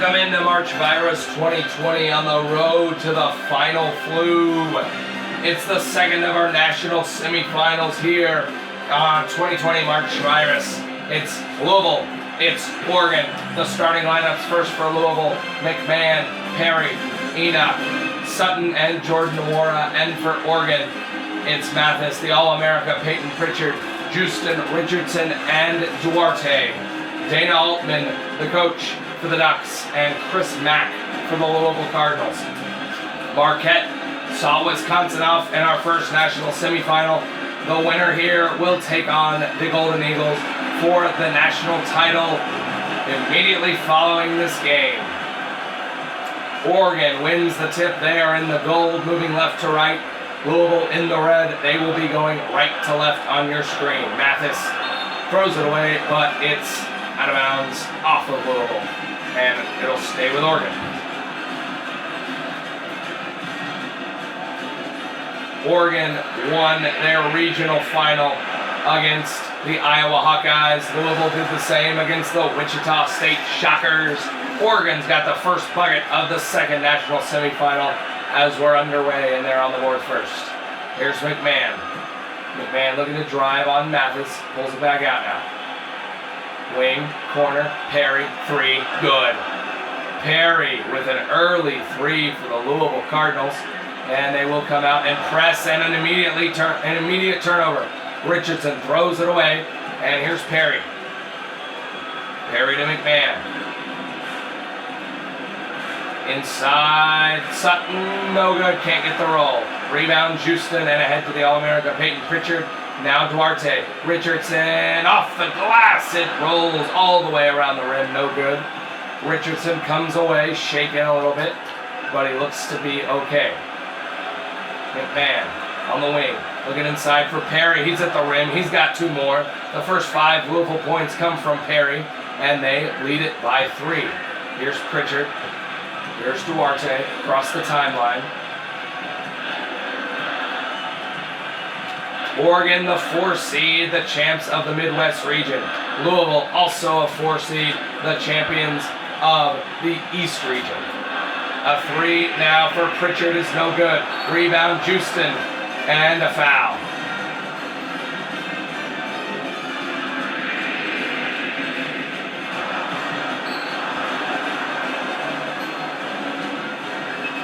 Welcome into March Virus 2020 on the road to the Final Flu. It's the second of our national semifinals here on 2020 March Virus. It's Louisville, it's Oregon. The starting lineups first for Louisville: McMahon, Perry, Enoch, Sutton, and Jordan Nwora. And for Oregon, it's Mathis, the All-America, Peyton Pritchard, Houston, Richardson, and Duarte. Dana Altman, the coach for the Ducks, and Chris Mack for the Louisville Cardinals. Marquette saw Wisconsin off in our first national semifinal. The winner here will take on the Golden Eagles for the national title immediately following this game. Oregon wins the tip. They are in the gold, moving left to right. Louisville in the red. They will be going right to left on your screen. Mathis throws it away, but it's out of bounds off of Louisville, and it'll stay with Oregon. Oregon won their regional final against the Iowa Hawkeyes. Louisville did the same against the Wichita State Shockers. Oregon's got the first bucket of the second national semifinal as we're underway, and they're on the board first. Here's McMahon. McMahon looking to drive on Mathis, pulls it back out now. Wing, corner, Perry, three, good. Perry with an early three for the Louisville Cardinals, and they will come out and press, and an immediate turnover. Richardson throws it away, and here's Perry. Perry to McMahon. Inside, Sutton, no good, can't get the roll. Rebound, Houston, and ahead to the All-America, Peyton Pritchard. Now Duarte, Richardson, off the glass, it rolls all the way around the rim, no good. Richardson comes away, shaking a little bit, but he looks to be okay. McMahon on the wing, looking inside for Perry, he's at the rim, he's got two more. The first 5 Louisville points come from Perry, and they lead it by 3. Here's Pritchard, here's Duarte, across the timeline. Oregon, the 4 seed, the champs of the Midwest region. Louisville, also a 4 seed, the champions of the East region. A 3 now for Pritchard is no good. Rebound, Houston, and a foul.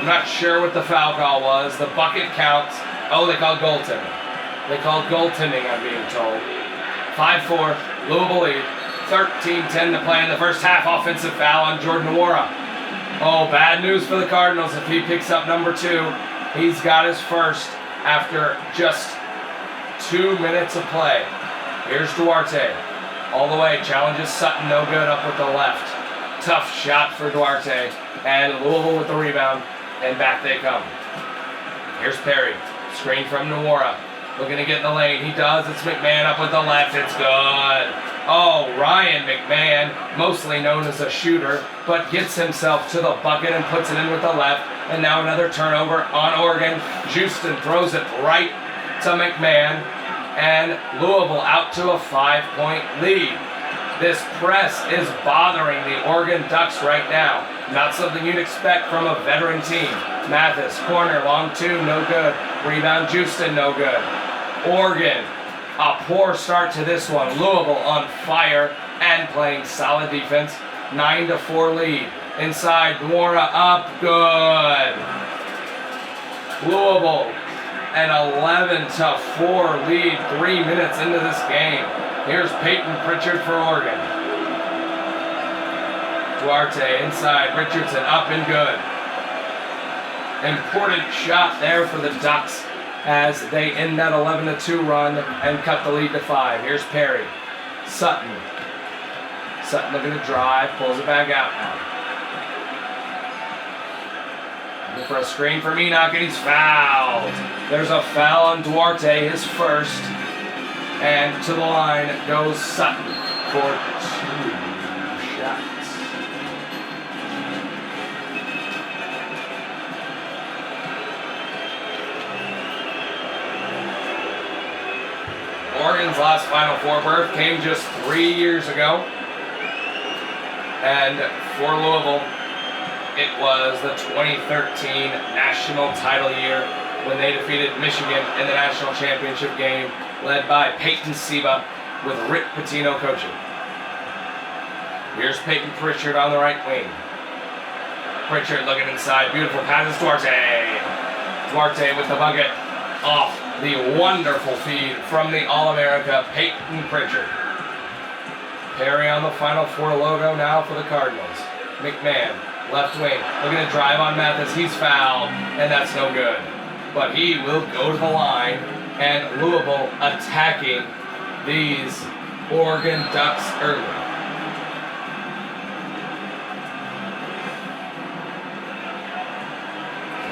I'm not sure what the foul call was. The bucket counts. Oh, they called goaltending. They called goaltending, I'm being told. 5-4, Louisville lead. 13-10 to play in the first half. Offensive foul on Jordan Nwora. Oh, bad news for the Cardinals if he picks up number 2. He's got his first after just 2 minutes of play. Here's Duarte. All the way, challenges Sutton, no good, up with the left. Tough shot for Duarte. And Louisville with the rebound, and back they come. Here's Perry. Screen from Nwora. Looking to get in the lane. He does. It's McMahon up with the left. It's good. Oh, Ryan McMahon, mostly known as a shooter, but gets himself to the bucket and puts it in with the left. And now another turnover on Oregon. Houston throws it right to McMahon. And Louisville out to a 5-point lead. This press is bothering the Oregon Ducks right now. Not something you'd expect from a veteran team. Mathis, corner, long 2, no good. Rebound, Houston, no good. Oregon, a poor start to this one. Louisville on fire and playing solid defense. 9-4 lead. Inside, Nwora up, good. Louisville, an 11-4 lead 3 minutes into this game. Here's Peyton Pritchard for Oregon. Duarte inside, Richardson up and good. Important shot there for the Ducks as they end that 11-2 run and cut the lead to 5. Here's Perry. Sutton. Sutton looking to drive, pulls it back out now. Looking for a screen from Enoch, and he's fouled. There's a foul on Duarte, his first. And to the line goes Sutton for 2 shots. Oregon's last Final Four berth came just 3 years ago. And for Louisville, it was the 2013 national title year when they defeated Michigan in the national championship game, led by Peyton Seba with Rick Pitino coaching. Here's Peyton Pritchard on the right wing. Pritchard looking inside, beautiful passes, Duarte. Duarte with the bucket off the wonderful feed from the All-America Peyton Pritchard. Perry on the Final Four logo now for the Cardinals. McMahon, left wing, looking to drive on Mathis. He's fouled, and that's no good. But he will go to the line, and Louisville attacking these Oregon Ducks early.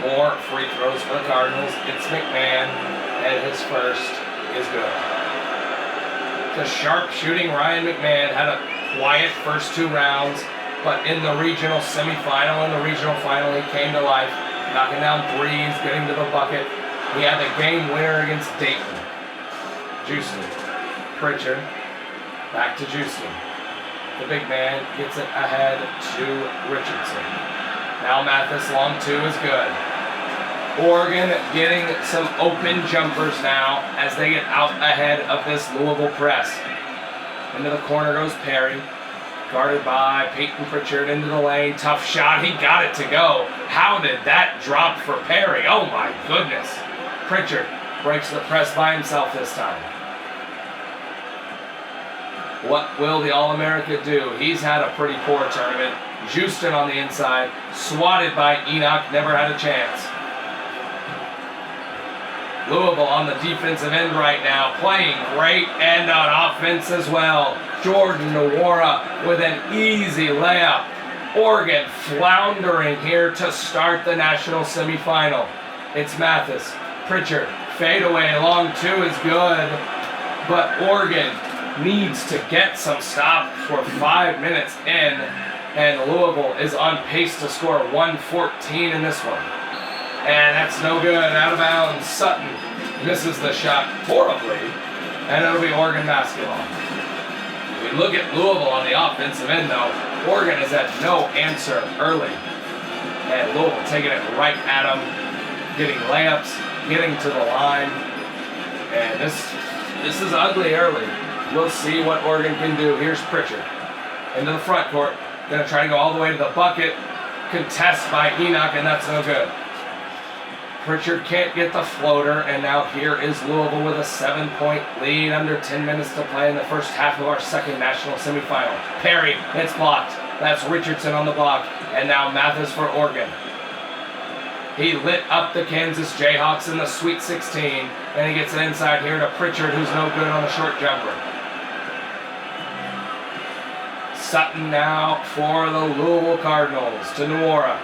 More free throws for the Cardinals. It's McMahon, and his first is good. The sharp-shooting Ryan McMahon had a quiet first 2 rounds, but in the regional semifinal and the regional final, he came to life, knocking down threes, getting to the bucket. He had the game winner against Dayton. Houston, Pritchard, back to Houston. The big man gets it ahead to Richardson. Now Mathis, long 2 is good. Oregon getting some open jumpers now as they get out ahead of this Louisville press. Into the corner goes Perry, guarded by Peyton Pritchard into the lane. Tough shot, he got it to go. How did that drop for Perry? Oh my goodness. Pritchard breaks the press by himself this time. What will the All-America do? He's had a pretty poor tournament. Houston on the inside, swatted by Enoch, never had a chance. Louisville on the defensive end right now, playing great, and on offense as well. Jordan Nwora with an easy layup. Oregon floundering here to start the national semifinal. It's Mathis, Pritchard, fadeaway, long 2 is good, but Oregon needs to get some stops for 5 minutes in, and Louisville is on pace to score 114 in this one. And that's no good, out of bounds. Sutton misses the shot horribly, and it'll be Oregon basketball. We look at Louisville on the offensive end though. Oregon has had no answer early, and Louisville taking it right at them, getting layups, getting to the line, and this is ugly early. We'll see what Oregon can do. Here's Pritchard into the front court, gonna try to go all the way to the bucket, contest by Enoch, and that's no good. Pritchard can't get the floater, and now here is Louisville with a 7-point lead, under 10 minutes to play in the first half of our second national semifinal. Perry, it's blocked. That's Richardson on the block, and now Mathis for Oregon. He lit up the Kansas Jayhawks in the Sweet 16, and he gets it inside here to Pritchard, who's no good on a short jumper. Sutton now for the Louisville Cardinals to Nwora.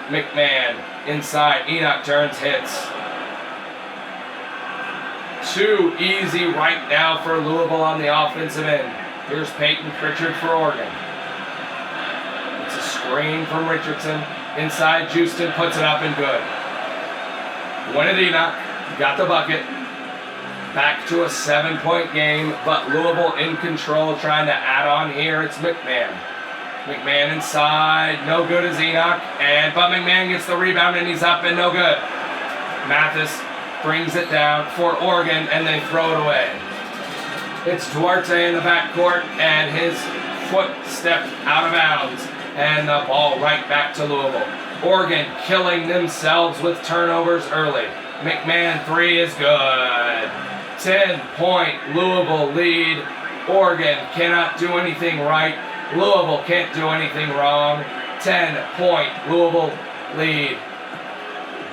McMahon inside, Enoch turns, hits. Too easy right now for Louisville on the offensive end. Here's Peyton Pritchard for Oregon. It's a screen from Richardson. Inside, Houston puts it up and good. Win it, Enoch, got the bucket. Back to a 7-point game, but Louisville in control, trying to add on here. It's McMahon. McMahon inside, no good as Enoch, but McMahon gets the rebound and he's up and no good. Mathis brings it down for Oregon and they throw it away. It's Duarte in the backcourt and his foot stepped out of bounds and the ball right back to Louisville. Oregon killing themselves with turnovers early. McMahon 3 is good. 10-point Louisville lead. Oregon cannot do anything right. Louisville can't do anything wrong. 10-point Louisville lead.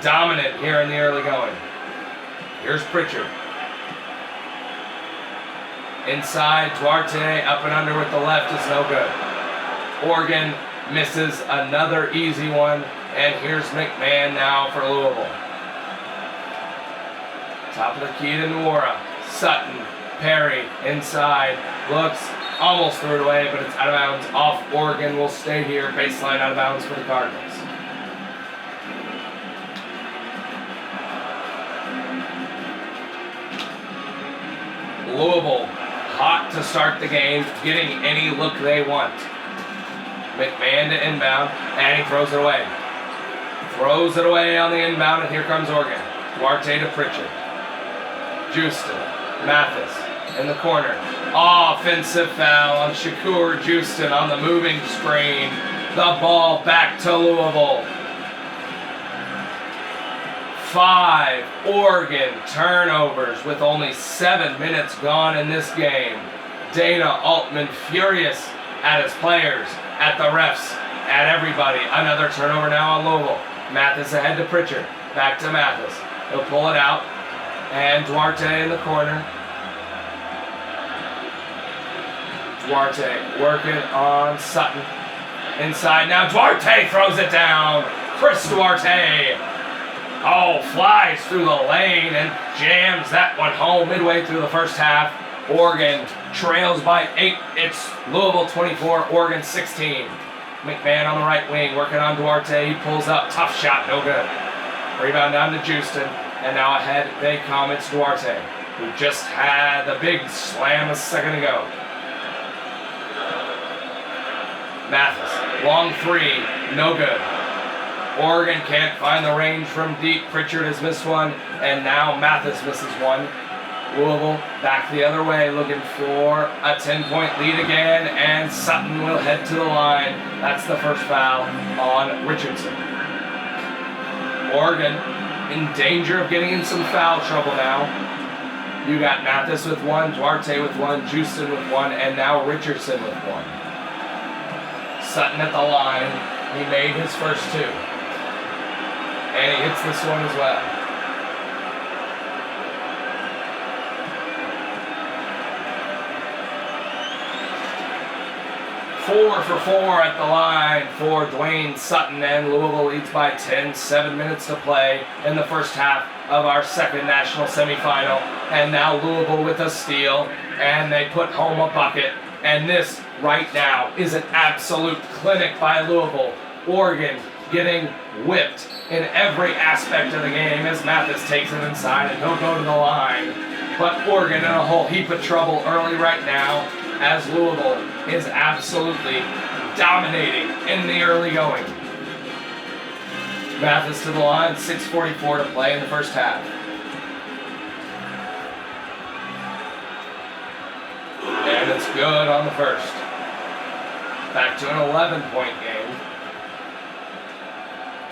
Dominant here in the early going. Here's Pritchard. Inside, Duarte up and under with the left is no good. Oregon misses another easy one, and here's McMahon now for Louisville. Top of the key to Nwora. Sutton, Perry, inside, looks, almost threw it away, but it's out of bounds. Off Oregon will stay here. Baseline out of bounds for the Cardinals. Louisville, hot to start the game, getting any look they want. McMahon to inbound, and he throws it away. Throws it away on the inbound, and here comes Oregon. Duarte to Pritchard. Houston, Mathis in the corner. Offensive foul on Shakur Houston on the moving screen. The ball back to Louisville. 5 Oregon turnovers with only 7 minutes gone in this game. Dana Altman furious at his players, at the refs, at everybody. Another turnover now on Louisville. Mathis ahead to Pritchard. Back to Mathis. He'll pull it out. And Duarte in the corner. Duarte working on Sutton. Inside now. Duarte throws it down. Chris Duarte. Oh, flies through the lane and jams that one home midway through the first half. Oregon trails by 8. It's Louisville 24, Oregon 16. McMahon on the right wing, working on Duarte. He pulls up, tough shot, no good. Rebound down to Houston, and now ahead they come. It's Duarte, who just had the big slam a second ago. Mathis, long 3, no good. Oregon can't find the range from deep. Pritchard has missed one, and now Mathis misses one. Louisville back the other way, looking for a 10-point lead again, and Sutton will head to the line. That's the first foul on Richardson. Oregon in danger of getting in some foul trouble now. You got Mathis with 1, Duarte with 1, Houston with 1, and now Richardson with 1. Sutton at the line. He made his first 2. And he hits this one as well. 4 for 4 at the line for Dwayne Sutton, and Louisville leads by 10, 7 minutes to play in the first half of our second national semifinal. And now Louisville with a steal, and they put home a bucket. And this right now is an absolute clinic by Louisville. Oregon getting whipped in every aspect of the game as Mathis takes it inside and he'll go to the line. But Oregon in a whole heap of trouble early right now, as Louisville is absolutely dominating in the early going. Mathis to the line, 6:44 to play in the first half. And it's good on the first. Back to an 11-point game.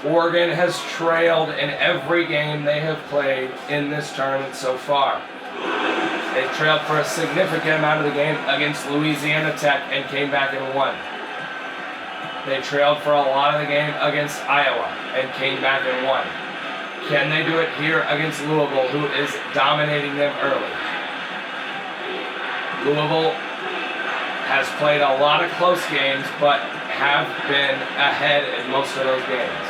Oregon has trailed in every game they have played in this tournament so far. They trailed for a significant amount of the game against Louisiana Tech and came back and won. They trailed for a lot of the game against Iowa and came back and won. Can they do it here against Louisville, who is dominating them early? Louisville has played a lot of close games, but have been ahead in most of those games.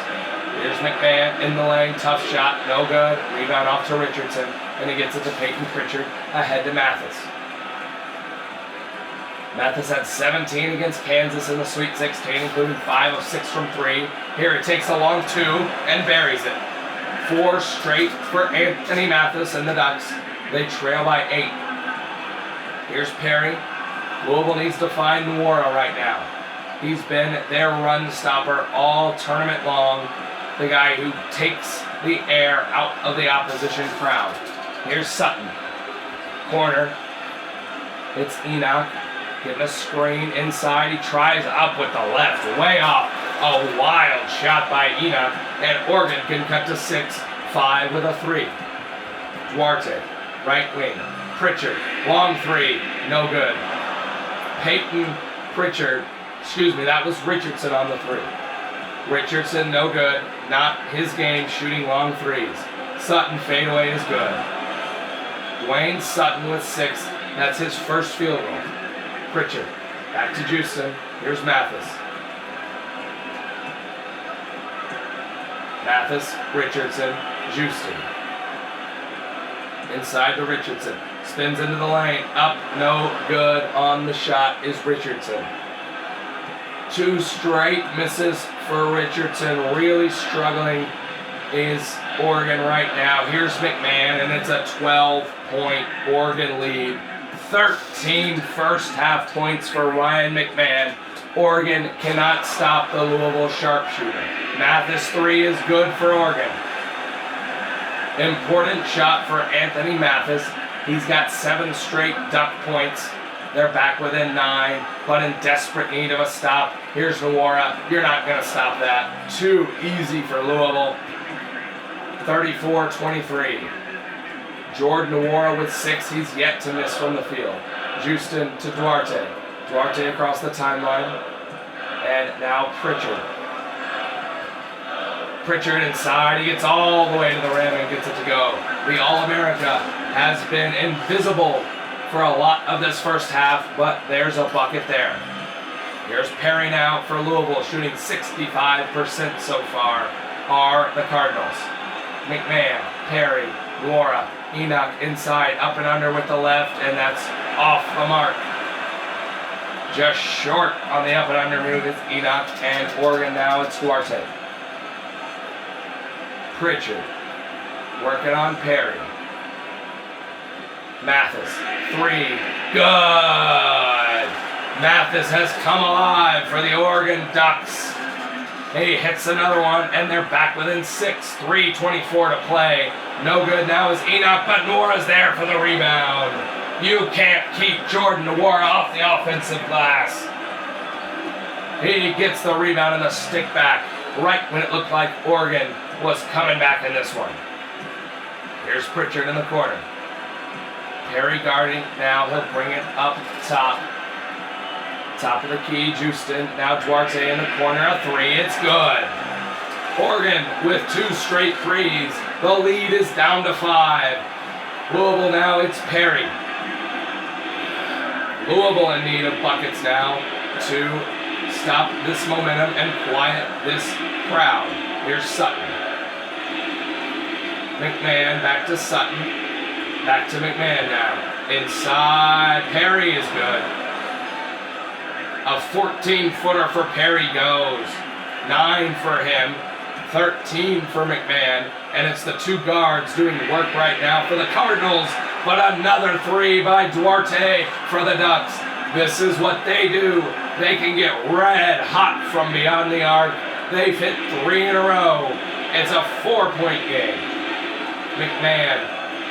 Here's McMahon in the lane, tough shot, no good. Rebound off to Richardson, and he gets it to Peyton Pritchard, ahead to Mathis. Mathis had 17 against Kansas in the Sweet 16, including 5 of 6 from 3. Here he takes a long 2 and buries it. 4 straight for Anthony Mathis and the Ducks. They trail by 8. Here's Perry. Louisville needs to find Nwora right now. He's been their run stopper all tournament long. The guy who takes the air out of the opposition crowd. Here's Sutton. Corner. It's Enoch. Getting a screen inside. He tries up with the left. Way off. A wild shot by Enoch. And Oregon can cut to 6-5 with a 3. Duarte. Right wing. Pritchard. Long 3. No good. Peyton Pritchard. Excuse me, that was Richardson on the 3. Richardson, no good. Not his game shooting long 3s. Sutton fadeaway is good. Dwayne Sutton with 6. That's his first field goal. Pritchard. Back to Houston. Here's Mathis. Mathis, Richardson, Houston. Inside to Richardson. Spins into the lane. Up, no good. On the shot is Richardson. 2 straight misses for Richardson. Really struggling is Oregon right now. Here's McMahon, and it's a 12-point Oregon lead. 13 first half points for Ryan McMahon. Oregon cannot stop the Louisville sharpshooter. Mathis 3 is good for Oregon. Important shot for Anthony Mathis. He's got 7 straight Duck points. They're back within 9, but in desperate need of a stop. Here's Nwora. You're not going to stop that. Too easy for Louisville. 34-23. Jordan Nwora with 6. He's yet to miss from the field. Houston to Duarte. Duarte across the timeline. And now Pritchard. Pritchard inside. He gets all the way to the rim and gets it to go. The All-America has been invisible for a lot of this first half, but there's a bucket there. Here's Perry now for Louisville, shooting 65% so far are the Cardinals. McMahon, Perry, Nwora, Enoch inside, up and under with the left, and that's off the mark. Just short on the up and under move is Enoch, and Oregon now it's Duarte. Pritchard, working on Perry. Mathis, 3, good! Mathis has come alive for the Oregon Ducks. He hits another one, and they're back within 6, 3:24 to play. No good now is Enoch, but Nwora's there for the rebound. You can't keep Jordan Nwora off the offensive glass. He gets the rebound and the stick back right when it looked like Oregon was coming back in this one. Here's Pritchard in the corner. Perry guarding, now he'll bring it up top. Top of the key, Houston. Now Duarte in the corner, a 3, it's good. Oregon with 2 straight 3s. The lead is down to 5. Louisville now, it's Perry. Louisville in need of buckets now to stop this momentum and quiet this crowd. Here's Sutton. McMahon back to Sutton. Back to McMahon now. Inside, Perry is good. A 14-footer for Perry goes. 9 for him, 13 for McMahon, and it's the 2 guards doing work right now for the Cardinals, but another 3 by Duarte for the Ducks. This is what they do. They can get red hot from beyond the arc. They've hit 3 in a row. It's a 4-point game. McMahon,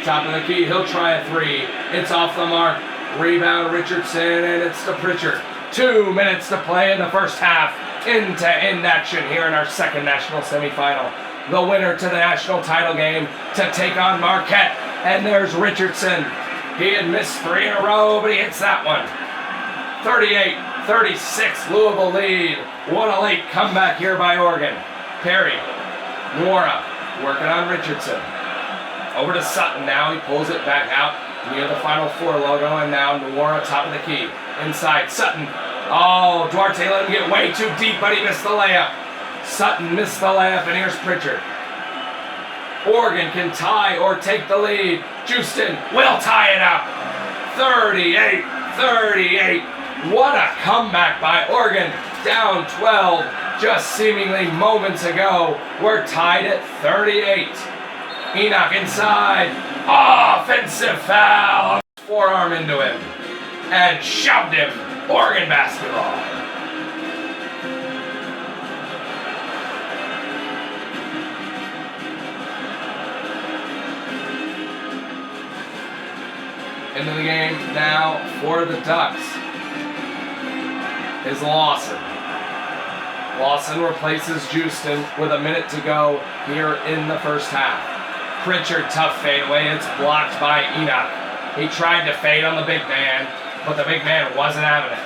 top of the key, he'll try a 3. It's off the mark. Rebound Richardson, and it's to Pritchard. 2 minutes to play in the first half. End-to-end action here in our second national semifinal. The winner to the national title game to take on Marquette. And there's Richardson. He had missed 3 in a row, but he hits that one. 38-36 Louisville lead. What a late comeback here by Oregon. Perry, Nwora working on Richardson. Over to Sutton now. He pulls it back out near the Final Four logo, and now Nwora top of the key. Inside, Sutton. Oh, Duarte let him get way too deep, but he missed the layup. Sutton missed the layup, and here's Pritchard. Oregon can tie or take the lead. Houston will tie it up. 38-38. What a comeback by Oregon. Down 12 just seemingly moments ago. We're tied at 38. Enoch inside. Offensive foul. Forearm into him and shoved him. Oregon basketball. Into the game now for the Ducks is Lawson. Lawson replaces Houston with a minute to go here in the first half. Pritchard, tough fadeaway. It's blocked by Enoch. He tried to fade on the big man, but the big man wasn't having it.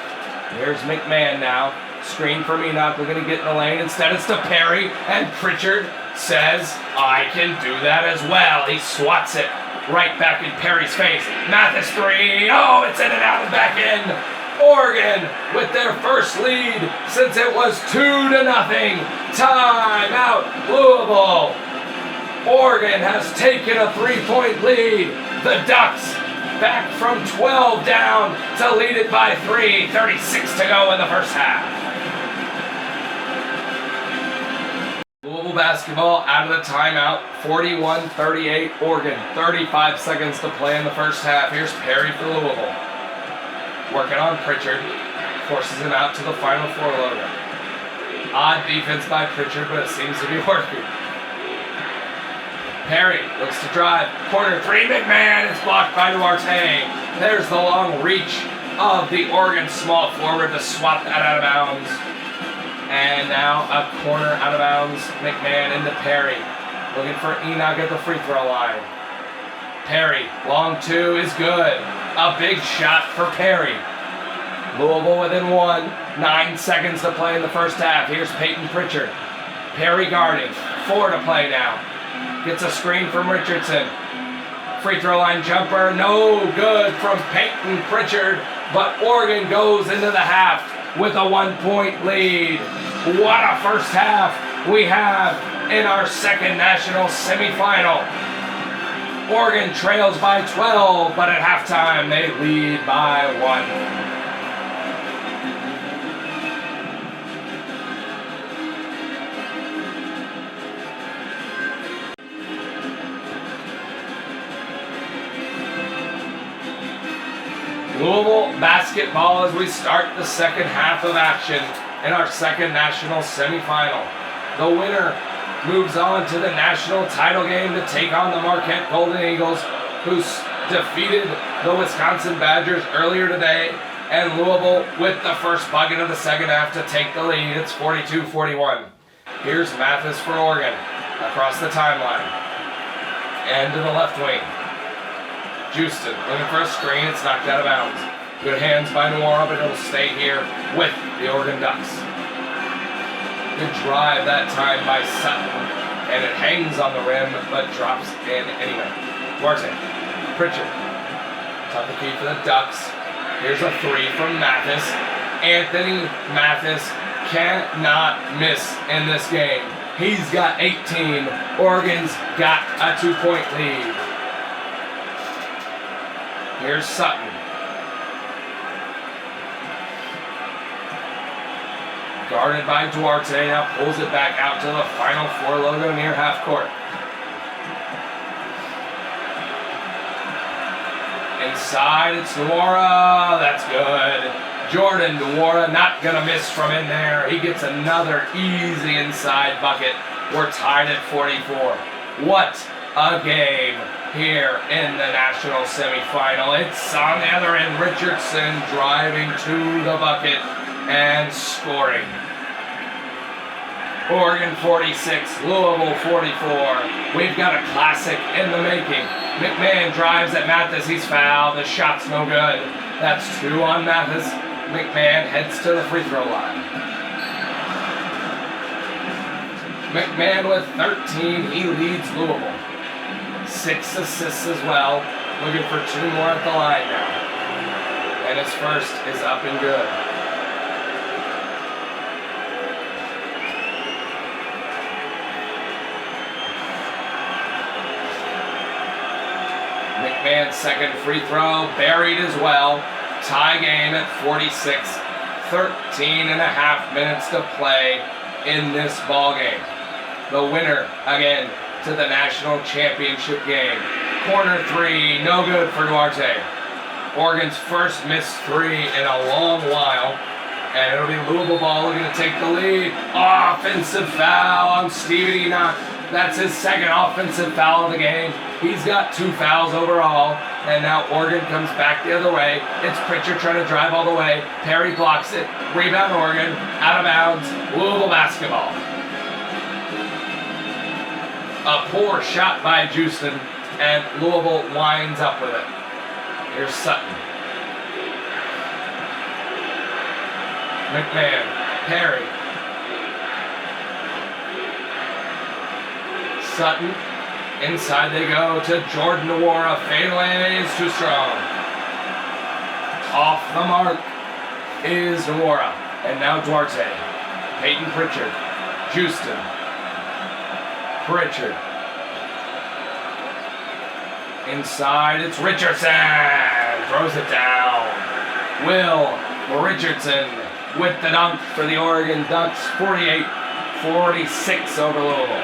Here's McMahon now. Screen from Enoch. We're going to get in the lane. Instead, it's to Perry, and Pritchard says, I can do that as well. He swats it right back in Perry's face. Mathis 3. Oh, it's in and out and back in. Oregon with their first lead since it was 2-0. Timeout, Louisville. Oregon has taken a 3-point lead. The Ducks back from 12 down to lead it by 3. 36 to go in the first half. Louisville basketball out of the timeout. 41-38 Oregon. 35 seconds to play in the first half. Here's Perry for Louisville. Working on Pritchard. Forces him out to the final four loader. Odd defense by Pritchard, but it seems to be working. Perry looks to drive. Corner three, McMahon. It's blocked by Duarte. There's the long reach of the Oregon small forward to swat that out of bounds. And now a corner out of bounds. McMahon into Perry. Looking for Enoch at the free throw line. Perry, long two is good. A big shot for Perry. Louisville within one. 9 seconds to play in the first half. Here's Peyton Pritchard. Perry guarding. 4 to play now. Gets a screen from Richardson. Free throw line jumper. No good from Peyton Pritchard. But Oregon goes into the half with a 1-point lead. What a first half we have in our second national semifinal. Oregon trails by 12, but at halftime they lead by 1. Louisville basketball as we start the second half of action in our second national semifinal. The winner moves on to the national title game to take on the Marquette Golden Eagles, who defeated the Wisconsin Badgers earlier today, and Louisville with the first bucket of the second half to take the lead. It's 42-41. Here's Mathis for Oregon across the timeline and to the left wing. Houston looking for a screen. It's knocked out of bounds. Good hands by Noir, but it'll stay here with the Oregon Ducks. Good drive that time by Sutton, and it hangs on the rim, but drops in anyway. Duarte, Pritchard, top the key for the Ducks. Here's a three from Mathis. Anthony Mathis cannot miss in this game. He's got 18. Oregon's got a 2-point lead. Here's Sutton. Guarded by Duarte, now pulls it back out to the final four logo near half court. Inside, it's Nwora. That's good. Jordan Nwora not gonna miss from in there. He gets another easy inside bucket. We're tied at 44. What a game here in the national semifinal. It's on the other end, Richardson driving to the bucket and scoring. Oregon 46, Louisville 44. We've got a classic in the making. McMahon drives at Mathis, he's fouled, the shot's no good. That's 2 on Mathis. McMahon heads to the free throw line. McMahon with 13, he leads Louisville. 6 assists as well. Looking for 2 more at the line now. And his first is up and good. McMahon's second free throw buried as well. Tie game at 46. 13 and a half minutes to play in this ball game. The winner again to the national championship game. Corner three, no good for Duarte. Oregon's first missed 3 in a long while. And it'll be Louisville ball looking to take the lead. Offensive foul on Steven Enoch. That's his second offensive foul of the game. He's got 2 fouls overall. And now Oregon comes back the other way. It's Pritchard trying to drive all the way. Perry blocks it. Rebound Oregon. Out of bounds. Louisville basketball. A poor shot by Houston, and Louisville winds up with it. Here's Sutton. McMahon, Perry. Sutton, inside they go to Jordan Nwora. Fadeaway is too strong. Off the mark is Nwora, and now Duarte. Peyton Pritchard, Houston. Pritchard. Inside, it's Richardson. Throws it down. Will Richardson with the dunk for the Oregon Ducks. 48-46 over Louisville.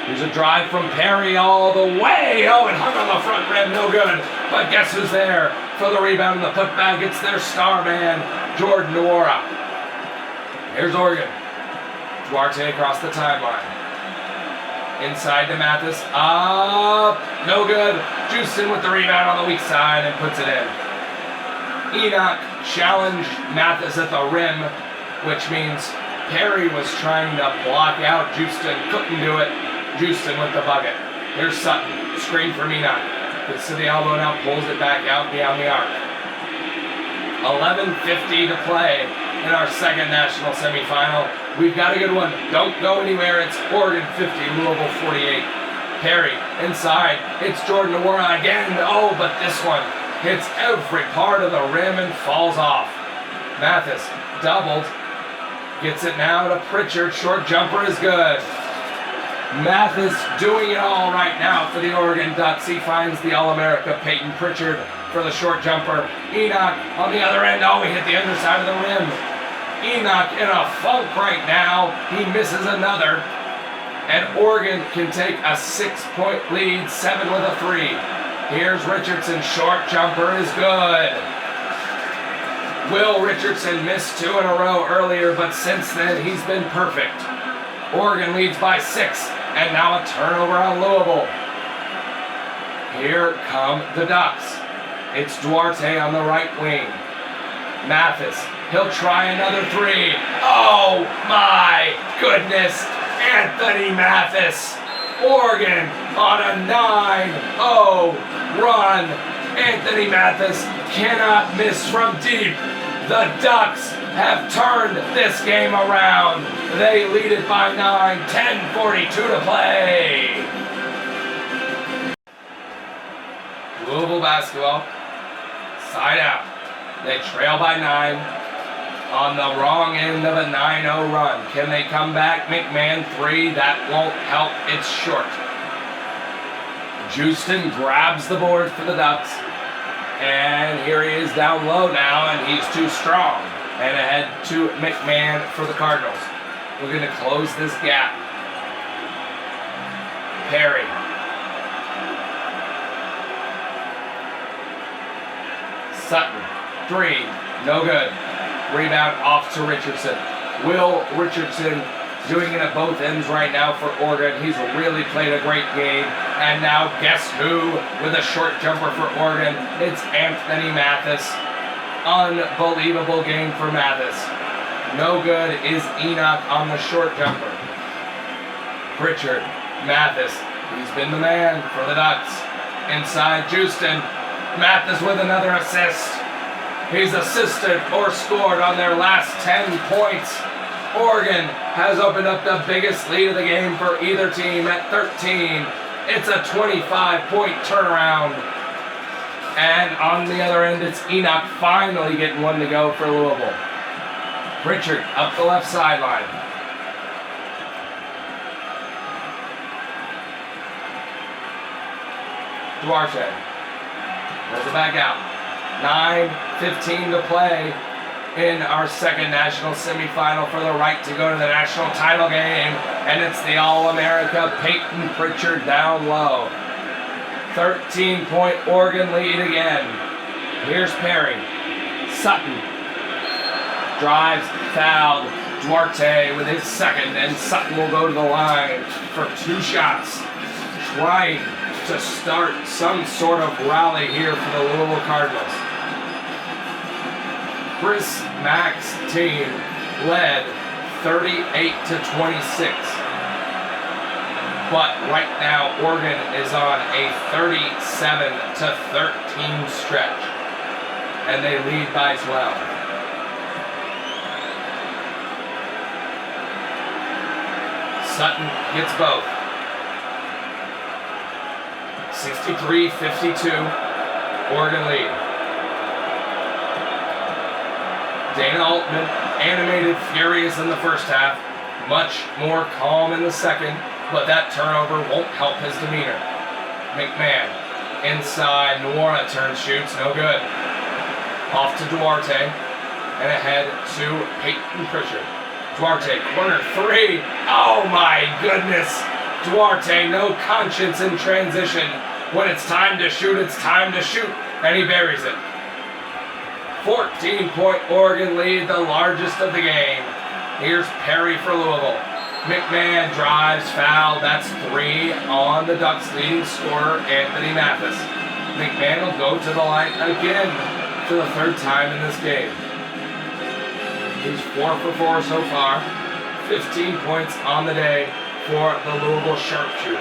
Here's a drive from Perry all the way. Oh, it hung on the front rim. No good. But guess who's there? for the rebound and the putback. It's their star man, Jordan Nwora. Here's Oregon. Duarte across the timeline. Inside to Mathis. Up. No good. Houston with the rebound on the weak side and puts it in. Enoch challenged Mathis at the rim, which means Perry was trying to block out Houston. Couldn't do it. Houston with the bucket. Here's Sutton. Screen from Enoch. Gets to the elbow now. Pulls it back out beyond the arc. 11:50 to play in our second national semifinal. We've got a good one. Don't go anywhere. It's Oregon 50, Louisville 48. Perry inside. It's Jordan Nwora again. Oh, but this one hits every part of the rim and falls off. Mathis doubled. Gets it now to Pritchard. Short jumper is good. Mathis doing it all right now for the Oregon Ducks. He finds the All-America Peyton Pritchard for the short jumper. Enoch on the other end. Oh, he hit the underside of the rim. Enoch in a funk right now. He misses another. And Oregon can take a 6-point lead, 7 with a 3. Here's Richardson. Short jumper is good. Will Richardson missed 2 in a row earlier, but since then he's been perfect. Oregon leads by 6, and now a turnover on Louisville. Here come the Ducks. It's Duarte on the right wing. Mathis, he'll try another 3. Oh my goodness, Anthony Mathis. Oregon on a 9-0 run. Anthony Mathis cannot miss from deep. The Ducks have turned this game around. They lead it by 9, 10:42 to play. Louisville basketball, side out. They trail by 9 on the wrong end of a 9-0 run. Can they come back? McMahon 3, that won't help. It's short. Houston grabs the board for the Ducks. And here he is down low now, and he's too strong. And ahead to McMahon for the Cardinals. We're going to close this gap. Perry. Sutton. 3. No good. Rebound off to Richardson. Will Richardson doing it at both ends right now for Oregon. He's really played a great game. And now guess who with a short jumper for Oregon? It's Anthony Mathis. Unbelievable game for Mathis. No good is Enoch on the short jumper. Pritchard, Mathis, he's been the man for the Ducks. Inside Houston, Mathis with another assist. He's assisted or scored on their last 10 points. Oregon has opened up the biggest lead of the game for either team at 13. It's a 25-point turnaround. And on the other end, it's Enoch finally getting one to go for Louisville. Pritchard up the left sideline. Duarte pulls it back out. 9:15 to play in our second national semifinal for the right to go to the national title game. And it's the All-America Peyton Pritchard down low. 13-point Oregon lead again. Here's Perry. Sutton drives, fouled. Duarte with his second, and Sutton will go to the line for 2 shots, trying to start some sort of rally here for the Louisville Cardinals. Chris Mack's team led 38-26. But right now, Oregon is on a 37-13 stretch, and they lead by 12. Sutton gets both. 63-52, Oregon lead. Dana Altman, animated, furious in the first half, much more calm in the second, but that turnover won't help his demeanor. McMahon, inside, Nwora turns, shoots, no good. Off to Duarte, and ahead to Peyton Pritchard. Duarte, corner 3, oh my goodness! Duarte, no conscience in transition. When it's time to shoot, and he buries it. 14-point Oregon lead, the largest of the game. Here's Perry for Louisville. McMahon drives, foul. That's 3 on the Ducks' leading scorer, Anthony Mathis. McMahon will go to the line again for the 3rd time in this game. He's 4 for 4 so far. 15 points on the day for the Louisville sharpshooter.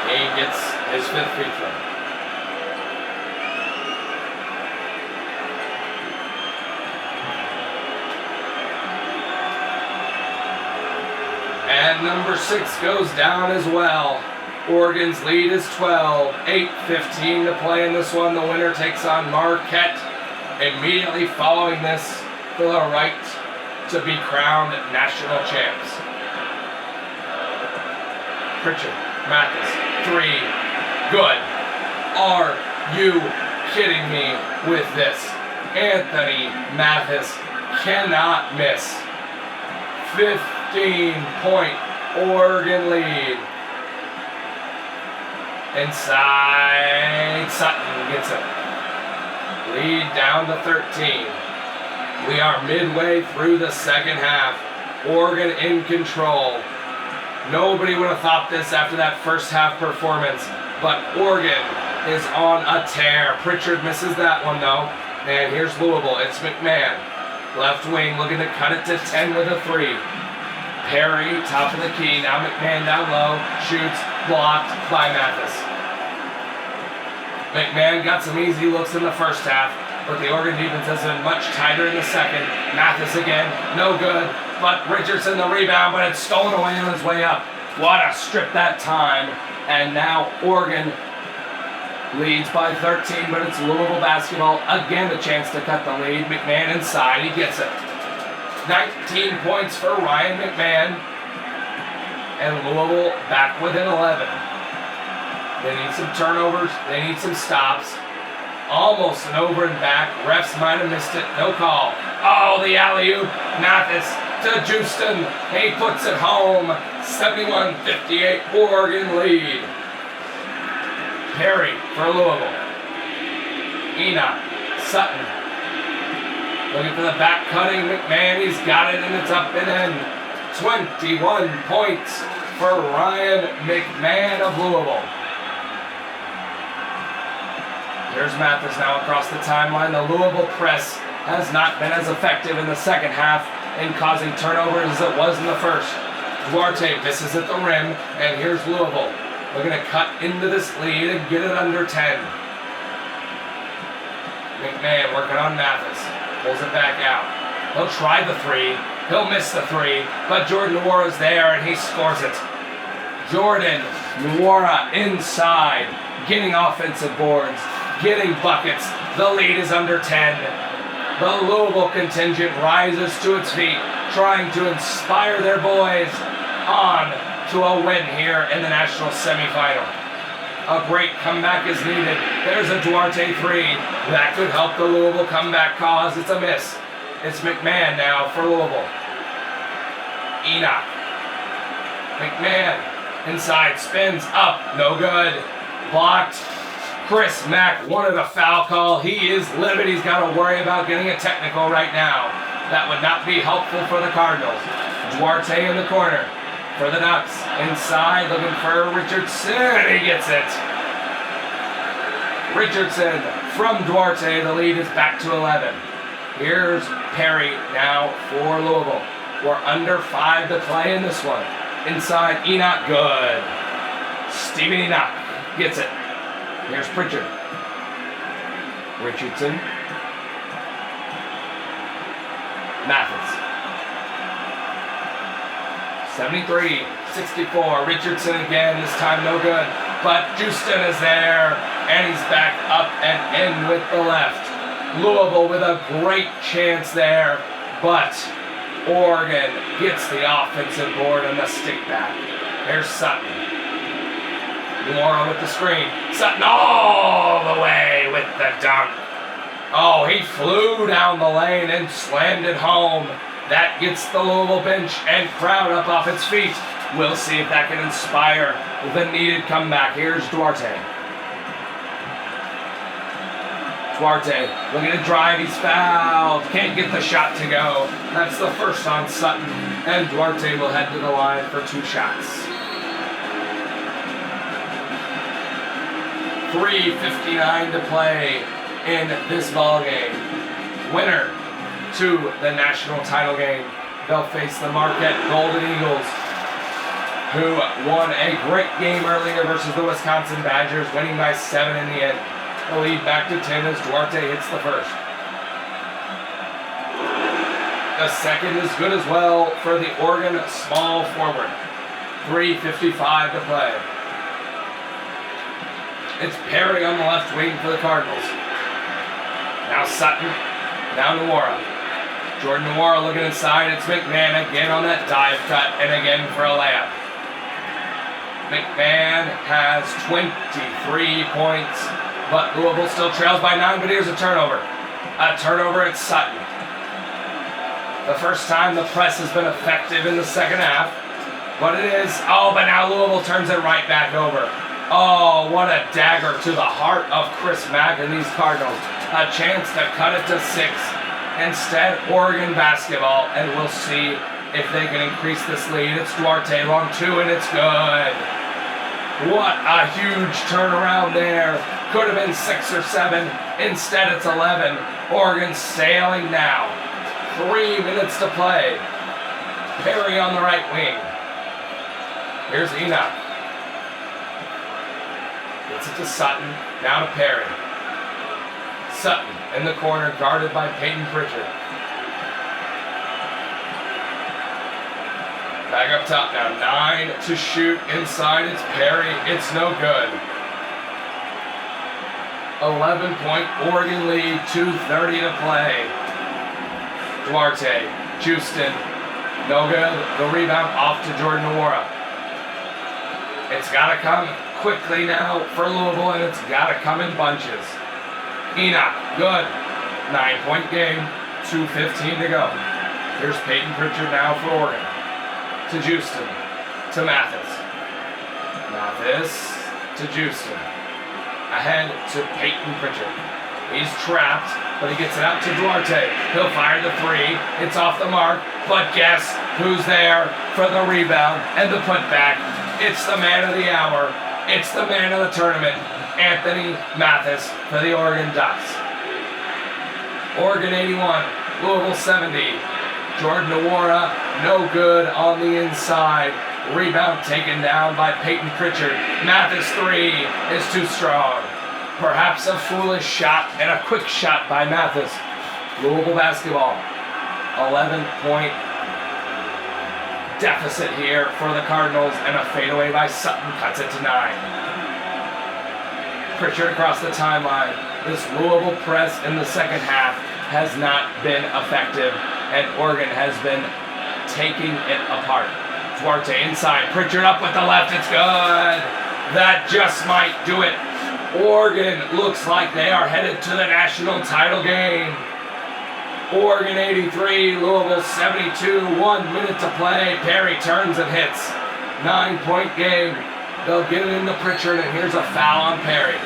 He gets his 5th free throw. And number 6 goes down as well. Oregon's lead is 12. 8:15 to play in this one. The winner takes on Marquette. Immediately following this for the right to be crowned national champs. Pritchard, Mathis, 3. Good. Are you kidding me with this? Anthony Mathis cannot miss. 15-point Oregon lead. Inside, Sutton gets it. Lead down to 13. We are midway through the second half. Oregon in control. Nobody would have thought this after that first half performance, but Oregon is on a tear. Pritchard misses that one though. And here's Louisville. It's McMahon. Left wing looking to cut it to 10 with a 3. Perry, top of the key. Now McMahon down low. Shoots. Blocked by Mathis. McMahon got some easy looks in the first half, but the Oregon defense has been much tighter in the second. Mathis again. No good. But Richardson the rebound, but it's stolen away on his way up. What a strip that time. And now Oregon leads by 13, but it's Louisville basketball. Again, a chance to cut the lead. McMahon inside. He gets it. 19 points for Ryan McMahon. And Louisville back within 11. They need some turnovers. They need some stops. Almost an over and back. Refs might have missed it. No call. Oh, the alley-oop. Mathis to Houston. He puts it home. 71-58 Oregon lead. Perry for Louisville. Enoch. Sutton. Looking for the back cutting. McMahon. He's got it and it's up and in. 21 points for Ryan McMahon of Louisville. Here's Mathis now across the timeline. The Louisville press has not been as effective in the second half in causing turnovers as it was in the first. Duarte misses at the rim, and here's Louisville looking to cut into this lead and get it under 10. McMahon working on Mathis. Pulls it back out. He'll try the 3. He'll miss the 3, but Jordan Nwara's there and he scores it. Jordan Nwara inside, getting offensive boards, getting buckets. The lead is under 10. The Louisville contingent rises to its feet, trying to inspire their boys on to a win here in the national semifinal. A great comeback is needed. There's a Duarte 3. That could help the Louisville comeback cause. It's a miss. It's McMahon now for Louisville. Enoch. McMahon inside, spins up, no good. Blocked. Chris Mack wanted a foul call. He is livid. He's got to worry about getting a technical right now. That would not be helpful for the Cardinals. Duarte in the corner for the Ducks. Inside, looking for Richardson. He gets it. Richardson from Duarte. The lead is back to 11. Here's Perry now for Louisville. We're under 5 to play in this one. Inside, Enoch, good. Steven Enoch gets it. Here's Pritchard. Richardson. Mathis. 73-64. Richardson again, this time no good. But Houston is there, and he's back up and in with the left. Louisville with a great chance there, but Oregon gets the offensive board and the stick back. There's Sutton. Nwara with the screen. Sutton all the way with the dunk. Oh, he flew down the lane and slammed it home. That gets the Louisville bench and crowd up off its feet. We'll see if that can inspire the needed comeback. Here's Duarte. Duarte looking to drive, he's fouled. Can't get the shot to go. That's the first on Sutton, and Duarte will head to the line for 2 shots. 3:59 to play in this ball game. Winner to the national title game. They'll face the Marquette Golden Eagles, who won a great game earlier versus the Wisconsin Badgers, winning by 7 in the end. The lead back to 10 as Duarte hits the first. The second is good as well for the Oregon small forward. 3:55 to play. It's Perry on the left wing for the Cardinals. Now Sutton, now Nwora. Jordan Nwora looking inside. It's McMahon again on that dive cut and again for a layup. McMahon has 23 points, but Louisville still trails by 9, but here's a turnover. A turnover at Sutton. The first time the press has been effective in the second half, but it is. Oh, but now Louisville turns it right back over. Oh, what a dagger to the heart of Chris Mack and these Cardinals. A chance to cut it to 6. Instead, Oregon basketball, and we'll see if they can increase this lead. It's Duarte, long 2, and it's good. What a huge turnaround there. Could have been 6 or 7. Instead, it's 11. Oregon sailing now. 3 minutes to play. Perry on the right wing. Here's Enoch. Gets it to Sutton. Now to Perry. Sutton in the corner, guarded by Peyton Pritchard. Back up top now. 9 to shoot inside. It's Perry. It's no good. 11-point Oregon lead. 2:30 to play. Duarte, Houston, no good. The rebound off to Jordan Nwora. It's got to come quickly now for Louisville, and it's got to come in bunches. Enoch, good. 9-point game, 2:15 to go. Here's Peyton Pritchard now for Oregon. To Houston, to Mathis. Mathis to Houston. Ahead to Peyton Pritchard. He's trapped, but he gets it out to Duarte. He'll fire the 3. It's off the mark, but guess who's there for the rebound and the putback? It's the man of the hour. It's the man of the tournament, Anthony Mathis for the Oregon Ducks. Oregon 81, Louisville 70. Jordan Nwora, no good on the inside. Rebound taken down by Peyton Pritchard. Mathis 3 is too strong. Perhaps a foolish shot and a quick shot by Mathis. Louisville basketball. 11-point deficit here for the Cardinals, and a fadeaway by Sutton cuts it to 9. Pritchard across the timeline. This Louisville press in the second half has not been effective, and Oregon has been taking it apart. Duarte inside. Pritchard up with the left. It's good. That just might do it. Oregon looks like they are headed to the national title game. Oregon 83, Louisville 72, 1 minute to play. Perry turns and hits. 9-point game. They'll get it into Pritchard, and here's a foul on Perry.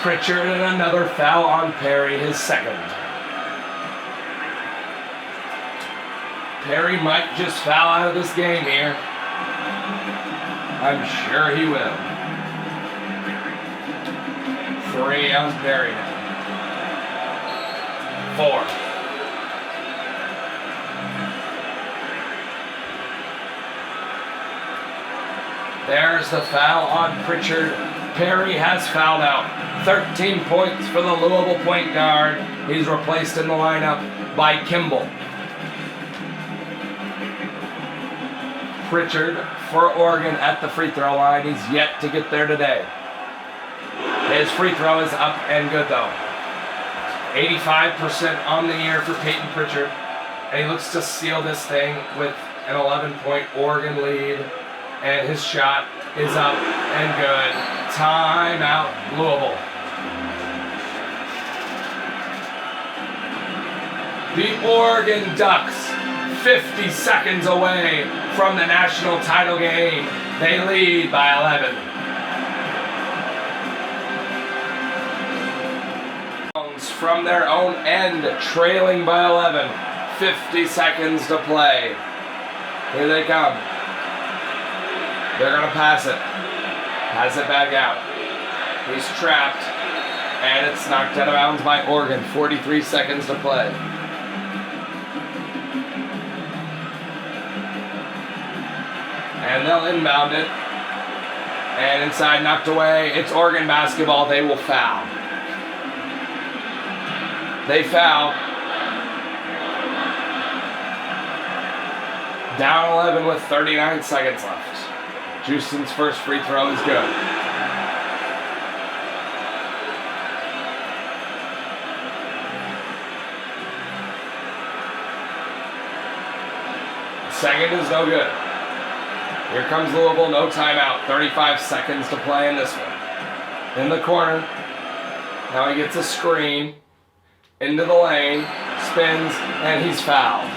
Pritchard and another foul on Perry, his second. Perry might just foul out of this game here. I'm sure he will. 3 on Perry now. 4. There's the foul on Pritchard. Perry has fouled out. 13 points for the Louisville point guard. He's replaced in the lineup by Kimball. Pritchard for Oregon at the free throw line. He's yet to get there today. His free throw is up and good though. 85% on the year for Peyton Pritchard. And he looks to seal this thing with an 11-point Oregon lead. And his shot is up and good. Timeout, Louisville. The Oregon Ducks, 50 seconds away from the national title game. They lead by 11. From their own end, trailing by 11. 50 seconds to play. Here they come. They're going to pass it. Pass it back out. He's trapped. And it's knocked out of bounds by Oregon. 43 seconds to play. And they'll inbound it. And inside, knocked away. It's Oregon basketball. They will foul. They foul. Down 11 with 39 seconds left. Houston's first free throw is good. Second is no good. Here comes Louisville, no timeout. 35 seconds to play in this one. In the corner. Now he gets a screen. Into the lane. Spins, and he's fouled.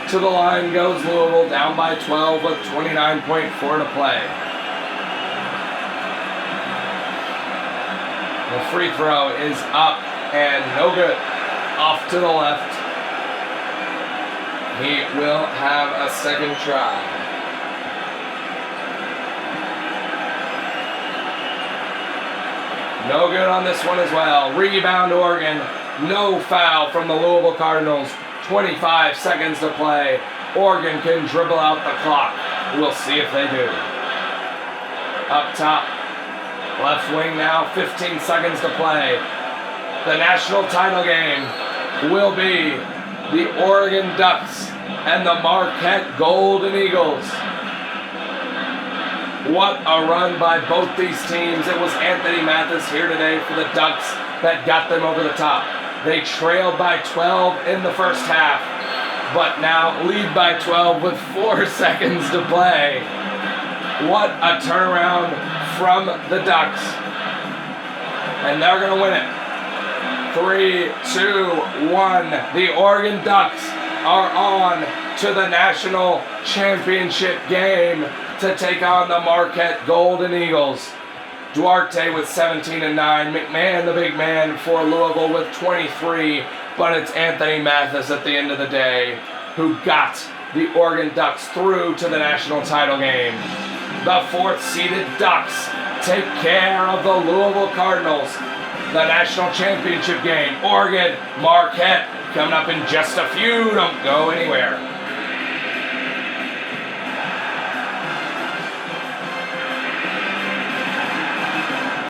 To the line goes Louisville, down by 12 with 29.4 to play. The free throw is up and no good. Off to the left. He will have a second try. No good on this one as well. Rebound Oregon. No foul from the Louisville Cardinals. 25 seconds to play. Oregon can dribble out the clock. We'll see if they do. Up top. Left wing now. 15 seconds to play. The national title game will be the Oregon Ducks and the Marquette Golden Eagles. What a run by both these teams. It was Anthony Mathis here today for the Ducks that got them over the top. They trailed by 12 in the first half, but now lead by 12 with 4 seconds to play. What a turnaround from the Ducks. And they're going to win it. 3, 2, 1. The Oregon Ducks are on to the national championship game to take on the Marquette Golden Eagles. Duarte with 17 and 9. McMahon, the big man, for Louisville with 23. But it's Anthony Mathis at the end of the day who got the Oregon Ducks through to the national title game. The 4th-seeded Ducks take care of the Louisville Cardinals. The national championship game. Oregon, Marquette, coming up in just a few. Don't go anywhere.